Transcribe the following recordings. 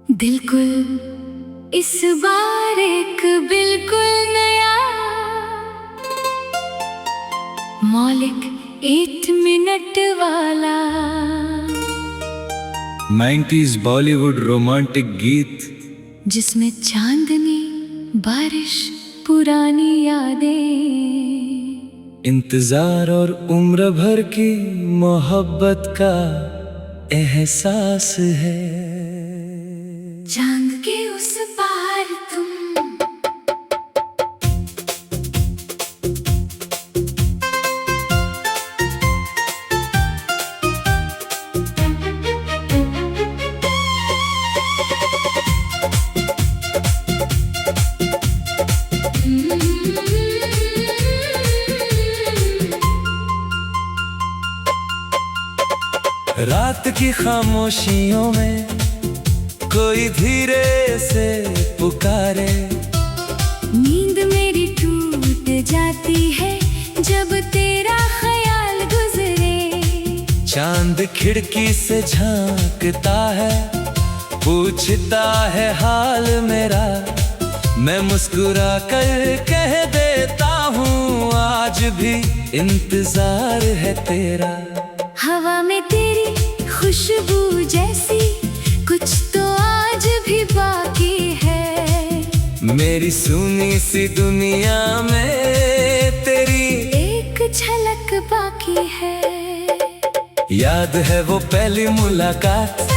दिलकुल इस बार एक बिल्कुल नया मौलिक 8 मिनट वाला 90s बॉलीवुड रोमांटिक गीत जिसमें चांदनी बारिश पुरानी यादें, इंतजार और उम्र भर की मोहब्बत का एहसास है। चांद के उस पार तुम रात की खामोशियों में कोई धीरे से पुकारे, नींद मेरी टूट जाती है जब तेरा ख्याल गुजरे। चांद खिड़की से झांकता है, पूछता है हाल मेरा, मैं मुस्कुरा कर कह देता हूँ आज भी इंतजार है तेरा। हवा में तेरी खुशबू जैसी कुछ तो आज भी बाकी है, मेरी सुनी सी दुनिया में तेरी एक झलक बाकी है। याद है वो पहली मुलाकात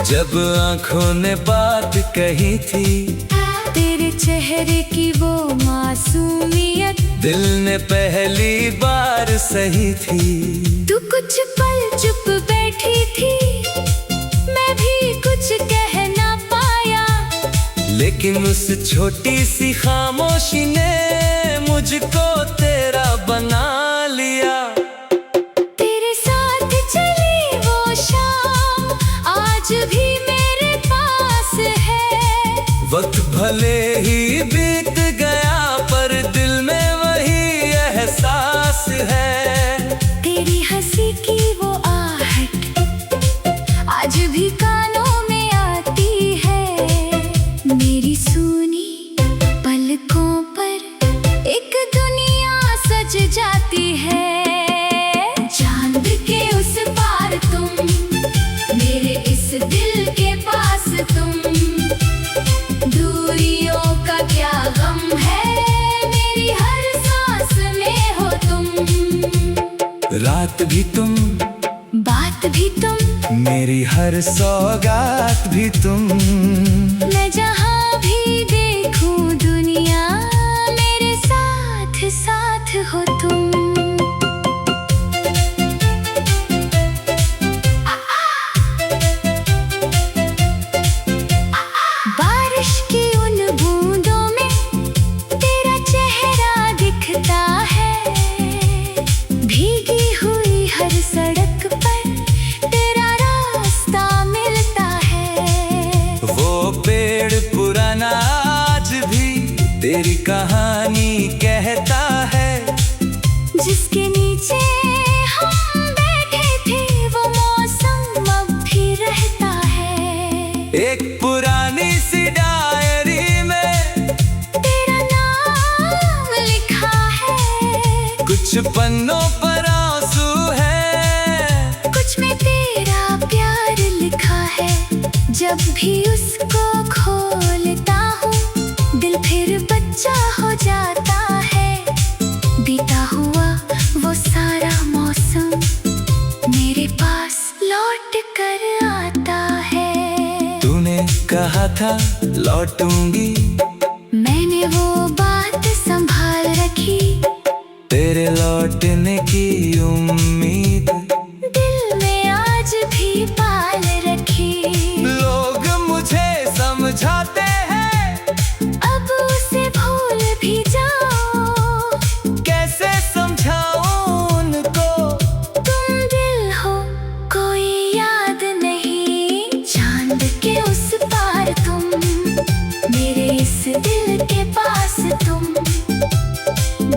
जब आंखों ने बात कही थी, तेरे चेहरे की वो मासूमियत दिल ने पहली बार सही थी। तू कुछ पल चुप बैठी थी, मैं भी कुछ कह ना पाया, लेकिन उस छोटी सी खामोशी ने मुझको तेरा बना लिया। तेरे साथ चली वो शाम आज भी मेरे पास है, वक्त भले ही बीत गया पर दिल में वही एहसास है। तेरी हंसी की वो आहट आज भी कानों में आती है, मेरी सुनी पलकों पर एक दुनिया सज जाती है। चांद के उस पार तुम, मेरे इस दिल के पास तुम, दूरियों का क्या गम है, मेरी हर सांस में हो तुम। रात भी तुम, बात भी तुम, मेरी हर सौगात भी तुम, मैं जहाँ भी देखूं दुनिया मेरे साथ साथ हो तुम। बारिश की उन बूंदों में तेरा चेहरा दिखता है, भीगी हुई हर सड़क पर तेरा रास्ता मिलता है। वो पेड़ पुराना आज भी तेरी कहानी कहता है, जिसके नीचे हम बैठे थे वो मौसम अब भी रहता है। एक पुरानी सी डायरी में तेरा नाम लिखा है, कुछ पन्नों पर आंसू है, कुछ में तेरा प्यार लिखा है। जब भी उसको खोलता हूँ दिल फिर बच्चा हो जाता है, बीता हुआ वो सारा मौसम मेरे पास लौट कर आता है। तूने कहा था लौटूंगी, मैंने वो बात संभाल रखी, तेरे लौटने की उम्मीद दिल में आज भी पाल रखी। लोग मुझे समझाते हैं अब उसे भूल भी जाओ, कैसे समझाऊं उनको, तुम दिल हो कोई याद नहीं। चांद के उस पार तुम, मेरे इस दिल के पास तुम,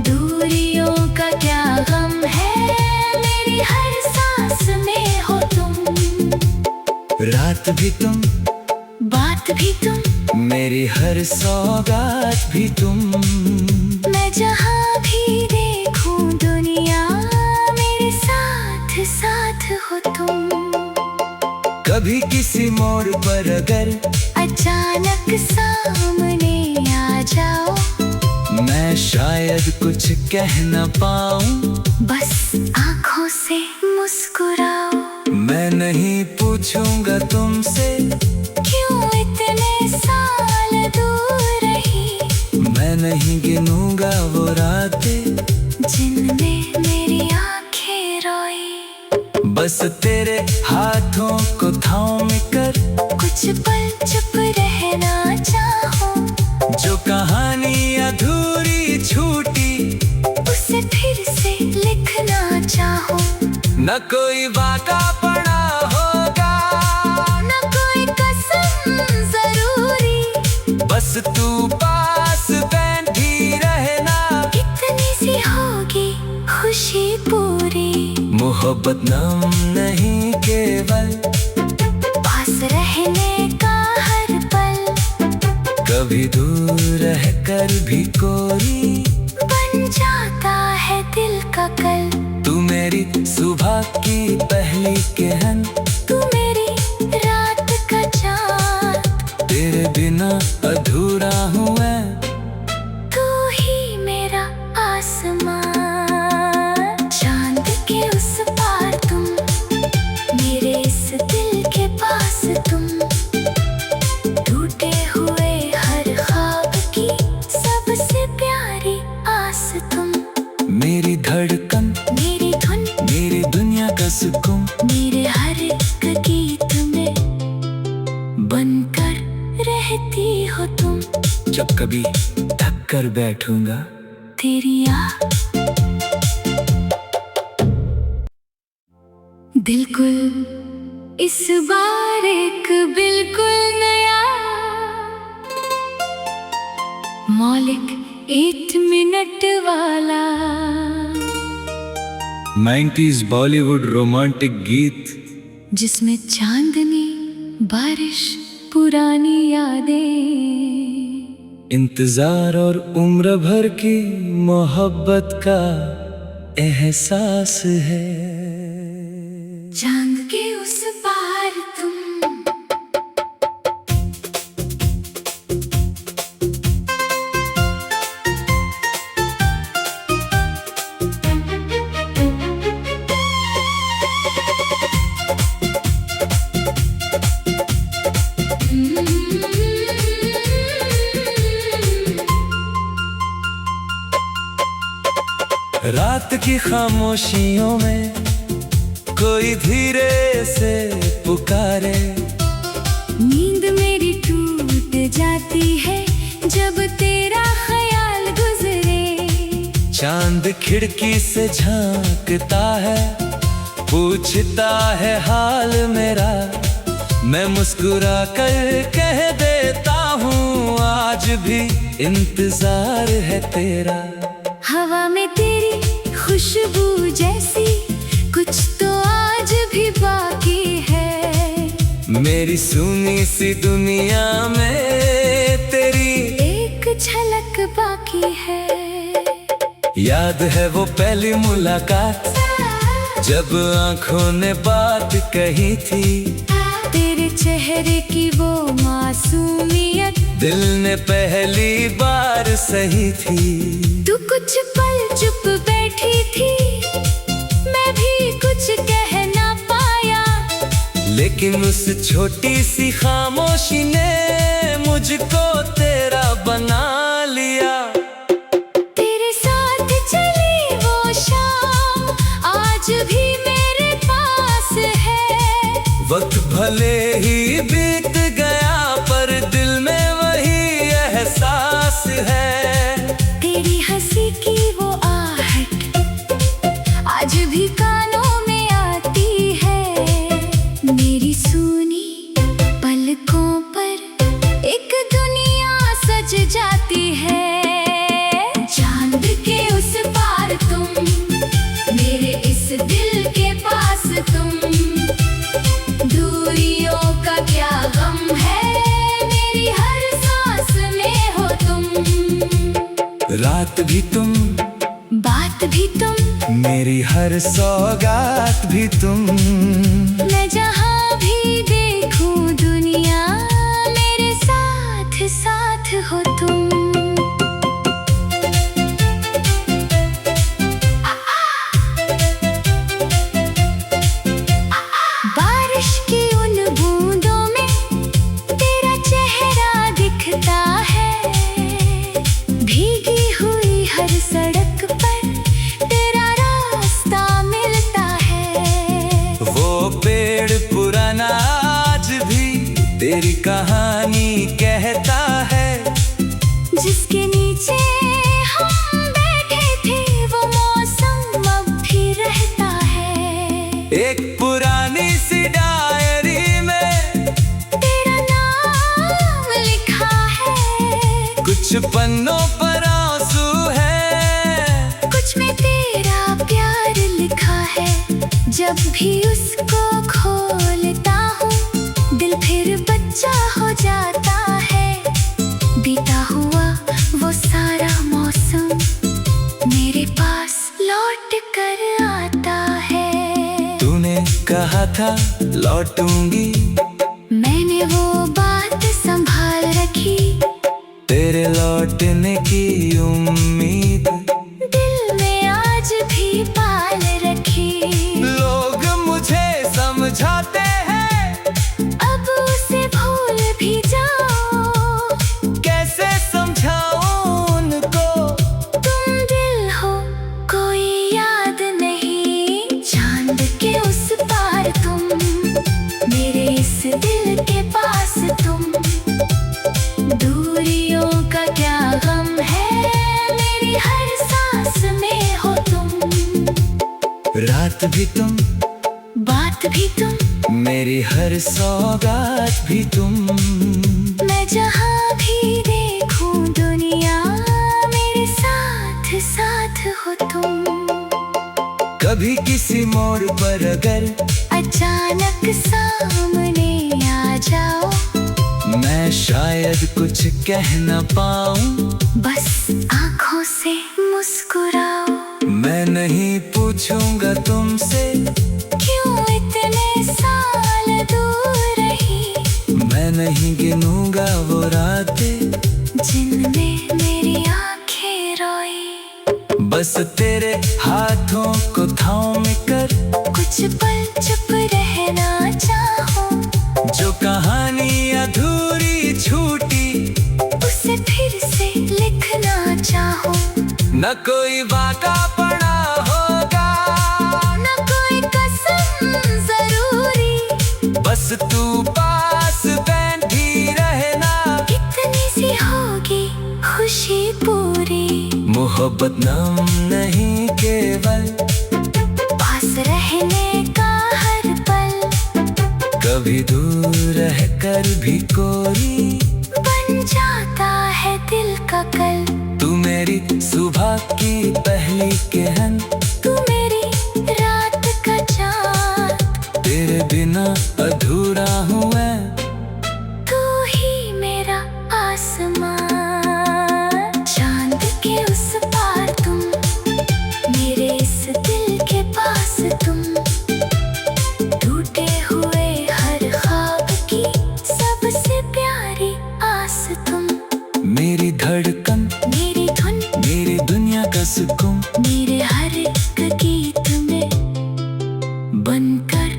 दूरियों का क्या गम है, मेरी हर सांस में हो तुम। रात भी तुम, बात बात भी तुम, मेरी हर सौगात भी तुम। मैं जहाँ भी देखूं दुनिया, मेरे साथ साथ हो तुम। कभी किसी मोड़ पर अगर अचानक सामने आ जाओ, मैं शायद कुछ कह न पाऊं, बस आंखों से मुस्कुराओ। मैं नहीं पूछूंगा तुमसे क्यों इतने साल दूर रही, मैं नहीं गिनूंगा वो रातें जिनमें मेरी आंखें रोई। बस तेरे हाथों को थाम कर कुछ पल चुप रहना चाहूं, जो कहानी अधूरी छूटी उसे फिर से लिखना चाहूं। न कोई वादा पड़ा होगा, न कोई कसम जरूरी, बस तू पास बैठी रहना। कितनी सी होगी खुशी पूरी, मोहब्बत नाम नहीं केवल पास रहने का हर पल, कभी दूर रहकर भी कोई बन जाता है दिल का कल। तू मेरी सुबह की पहली किरण, तू मेरी रात का चाँद, तेरे बिना अधूरा हूँ मैं। तू ही मेरा आसमान। चांद के उस पार तुम, मेरे इस दिल के पास तुम। टूटे हुए हर ख्वाब की सबसे प्यारी आस तुम। मेरी धड़कन, मेरी धुन, मेरी दुनिया का सुकून, मेरे हर एक गीत में बनकर रहती हो तुम। जब कभी थक कर बैठूंगा तेरी याद बिल्कुल इस बार एक बिल्कुल नया मौलिक 8 मिनट वाला 90s बॉलीवुड रोमांटिक गीत, जिसमें चांदनी, बारिश, पुरानी यादें, इंतजार और उम्र भर की मोहब्बत का एहसास है। चांद के उस पार तुम। रात की खामोशियों में कोई धीरे से पुकारे, नींद मेरी टूट जाती है जब तेरा ख्याल गुजरे। चांद खिड़की से झांकता है, पूछता है हाल मेरा। मैं मुस्कुरा कर कह देता हूँ आज भी इंतजार है तेरा। हवा में तेरी खुशबू जैसी कुछ तो आज भी बाकी है। मेरी सुनी सी दुनिया में तेरी एक झलक बाकी है। याद है वो पहली मुलाकात, जब आंखों ने बात कही थी। तेरे चेहरे की वो मासूमियत दिल ने पहली बार सही थी। तू कुछ पल चुप बैठी थी, मैं भी कुछ कह ना पाया। लेकिन उस छोटी सी खामोशी ने मुझको तेरा बना लिया। तेरे साथ चली वो शाम आज भी मेरे पास है। वक्त भले ही बीत गया पर दिल में वही एहसास है। तेरी हंसी की वो आहट आज भी कानों में आती है। मेरी सूनी पलकों पर एक दुनिया सज जाती है। चांद के उस पार तुम, मेरे इस दिल के पास तुम। दूरियों का क्या गम है बात भी तुम, बात भी तुम, मेरी हर सौगात भी तुम। मैं जहाँ भी देखूं दुनिया, मेरे साथ साथ हो तुम। बारिश की उन बूंदों में तेरा चेहरा दिखता है, भीगी हुई हर सड़क पर तेरा रास्ता मिलता है। वो पेड़ पुराना आज भी तेरी कहानी कहता है, जिसके नीचे हम बैठे थे वो मौसम अब भी रहता है। एक पुरानी सी डायरी में तेरा नाम लिखा है, कुछ पन्नों पर आंसू है, कुछ में तेरा प्यार लिखा है। जब भी उसको खोलता हूँ दिल फिर बच्चा हो जाता है। बीता हुआ वो सारा मौसम मेरे पास लौट कर आता है। तूने कहा था लौटूंगी, मैंने वो बात संभाल रखी, तेरे लौटने की उम्मीद दिल में आज भी पाल रखी। लोग मुझे समझाते हैं, अब उसे भूल भी जाओ, कैसे समझाऊं उनको। तुम दिल हो कोई याद नहीं, चांद के उस पार तुम, मेरे इस दिल के पास तुम। दूरियों का क्या गम है, मेरी हर सांस में हो तुम। रात भी तुम, बात भी तुम, मेरी हर सौगात भी तुम। मैं जहाँ भी देखूं दुनिया, मेरे साथ साथ हो तुम। कभी किसी मोड़ पर अगर अचानक सामने आ जाओ, मैं शायद कुछ कह न पाऊं, बस आँखों से मुस्कुराओ। मैं नहीं पूछूंगा तुमसे क्यों इतने साल दूर रही, मैं नहीं गिनूंगा वो रातें जिनमें मेरी आंखें रोई। बस तेरे हाथों को थाम कर कुछ पल चुप रहना चाहो, जो कहानी अधूरी छूटी उसे फिर से लिखना चाहो। न कोई वादा पड़ा होगा, न कोई कसम जरूरी, बस तू पास बैठी रहना। इतनी सी होगी खुशी पूरी, मोहब्बत नाम नहीं केवल पास रहने का हर पल, कभी दूर रहकर भी कोई बन जाता है दिल का कल। तू मेरी सुबह की पहली किरण, तू मेरी रात का चाँद, तेरे बिना अधूरा हूँ मैं। तू ही मेरा आसमां। चांद के उस पार तुम, मेरे इस दिल के पास तुम। टूटे हुए हर ख्वाब की सबसे प्यारी आस तुम। मेरी धड़कन, मेरी धुन, मेरी दुनिया का सुकून, मेरे हर एक गीत में बनकर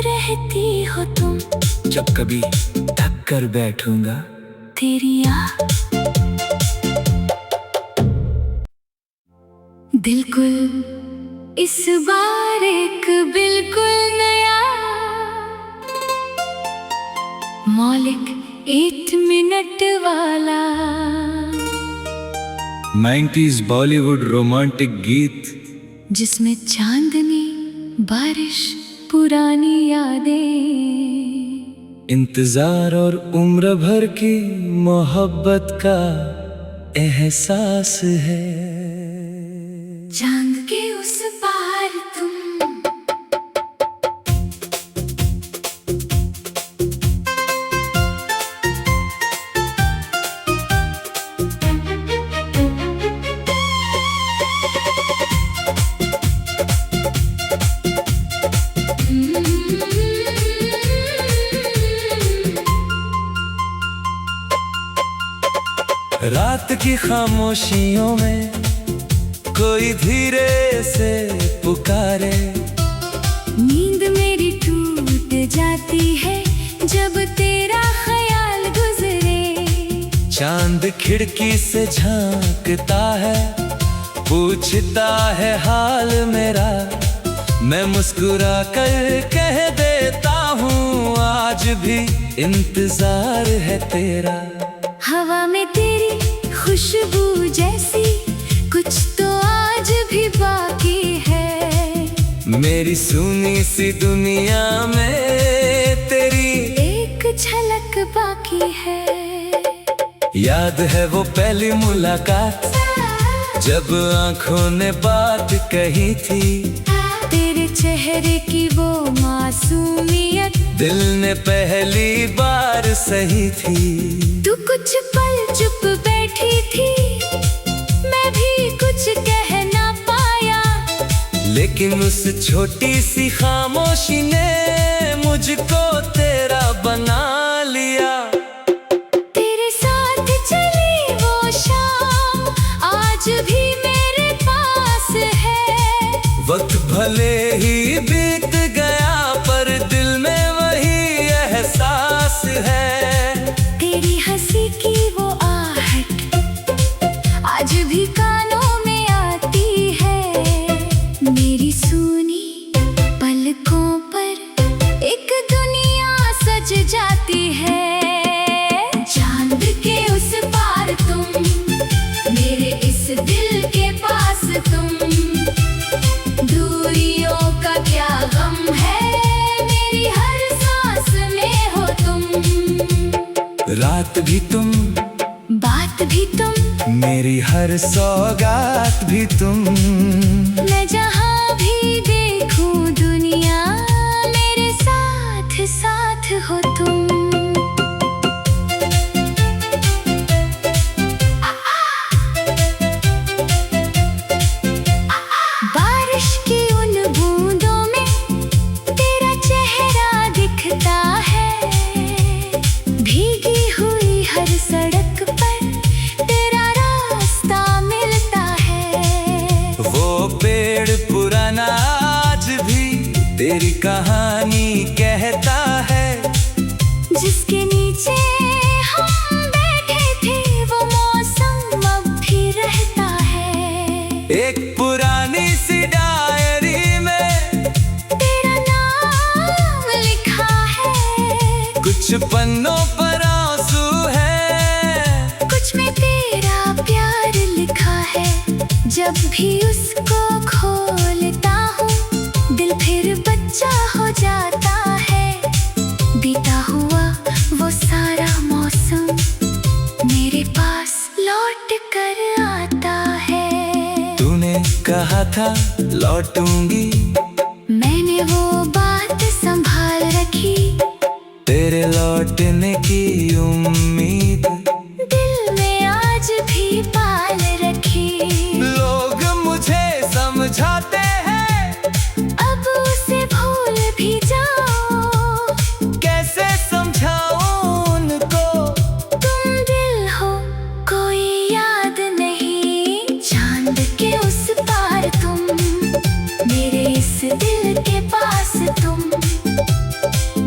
रहती हो तुम। जब कभी थक कर बैठूंगा तेरी बिल्कुल इस बार एक बिल्कुल नया मौलिक 8 मिनट वाला 90s बॉलीवुड रोमांटिक गीत, जिसमें चांदनी, बारिश, पुरानी यादें, इंतजार और उम्र भर की मोहब्बत का एहसास है। चांद के उस पार तुम। रात की खामोशियों में कोई धीरे से पुकारे। नींद मेरी टूट जाती है जब तेरा ख्याल गुजरे। चांद खिड़की से झांकता है, पूछता है हाल मेरा। मैं मुस्कुरा कर कह देता हूँ आज भी इंतजार है तेरा। हवा में तेरी खुशबू जैसी कुछ तो आज भी बाकी है। मेरी सुनी सी दुनिया में तेरी एक झलक बाकी है। याद है वो पहली मुलाकात जब आंखों ने बात कही थी। तेरे चेहरे की वो मासूमियत दिल ने पहली बार सही थी। तू कुछ पल चुप बैठी थी, मैं भी कुछ कह ना पाया। लेकिन उस छोटी सी खामोशी ने मुझको तेरा बना लिया। तेरे साथ चली वो शाम आज भी मेरे पास है। वक्त भले ही बीत गया पर दिल में वही एहसास है। तेरी हंसी की वो आहट आज भी कानों में आती है। मेरी सुनी पलकों पर एक दुनिया सज जाती है। चांद के उस पार तुम, मेरे इस दिल के पास तुम। दूरियों का क्या गम है, मेरी हर सांस में हो तुम। रात भी तुम, बात भी तुम, मेरी हर सौगात भी तुम। मैं जहाँ भी देखूं दुनिया मेरे साथ साथ हो तुम। बारिश की उन बूंदों में तेरा चेहरा दिखता है। भीगी हुई हर सड़क पर तेरा रास्ता मिलता है। वो पेड़ पुराना आज भी तेरी कहानी कहता है। जिसके नीचे हम बैठे थे वो मौसम अब भी रहता है। एक पुरानी सी डायरी में तेरा नाम लिखा है। कुछ पन्नों पर आंसू है, कुछ में तेरा प्यार लिखा है। जब भी उसको खोलता हूँ दिल फिर बच्चा हो जाता है। बीता हुआ वो सारा मौसम मेरे पास लौट कर आता है। तूने कहा था लौटूंगी, मैंने वो बात संभाल रखी। तेरे लौटने की उम्मीद दिल में आज भी पाल रखी। लोग मुझे समझाते हैं अब उसे भूल भी जाओ। कैसे समझाऊं उनको। तुम दिल हो कोई याद नहीं, चांद के उस पार तुम, मेरे इस दिल के पास तुम।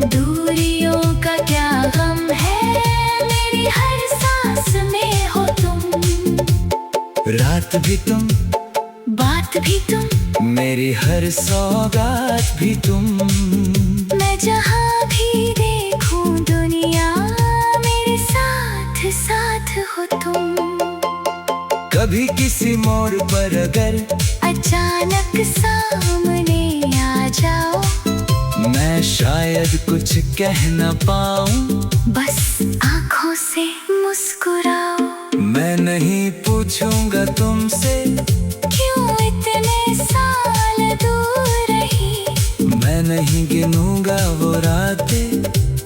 दूरियों का क्या गम है, मेरी हर सांस में हो तुम। रात भी तुम, बात भी तुम, मेरी हर सौगात भी तुम। मैं जहाँ भी देखूं दुनिया मेरे साथ साथ हो तुम। कभी किसी मोड़ पर अगर अचानक सामने आ जाओ, मैं शायद कुछ कह न पाऊं। बस आंखों से मुस्कुराओ। मैं नहीं पूछूंगा तुमसे क्यों इतने साल दूर रही। मैं नहीं गिनूंगा वो रातें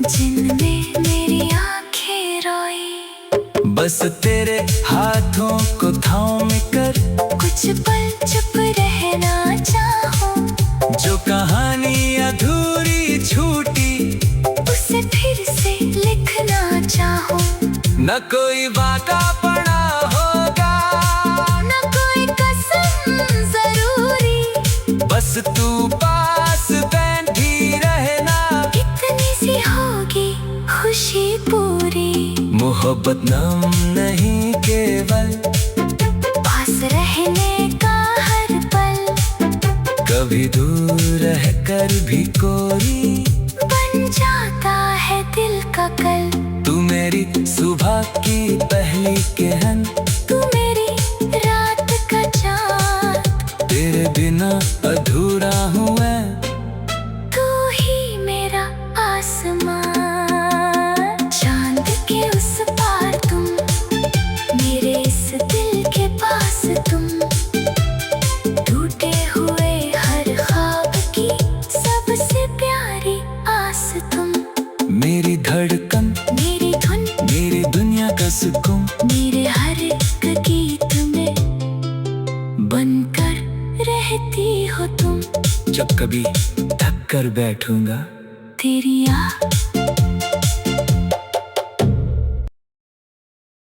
जिनमें मेरी आंखें रोई। बस तेरे हाथों को थाम कर कुछ पल चुप रहना चाहूं। जो कहानी अधूरी छूटी उसे फिर से लिखना चाहूं। न कोई वादा पड़ा बस तू पास बैठी रहना। इतनी सी होगी खुशी पूरी, मोहब्बत नाम नहीं केवल पास रहने का हर पल, कभी दूर रह कर भी कोई बन जाता है दिल का कल। तू मेरी सुबह की पहली किरण, तू मेरी रात का चाँद, तेरे बिना अधूरा हूँ मैं। तू ही मेरा आसमान, चांद के उस पार तुम, मेरे इस दिल के पास तुम। टूटे हुए हर ख्वाब की सबसे प्यारी आस तुम। मेरी धड़कन, मेरी धुन, मेरी दुनिया का सुकून, मेरे हर एक गीत में बनकर रहती हो तुम। जब कभी थक कर बैठूंगा तेरी याद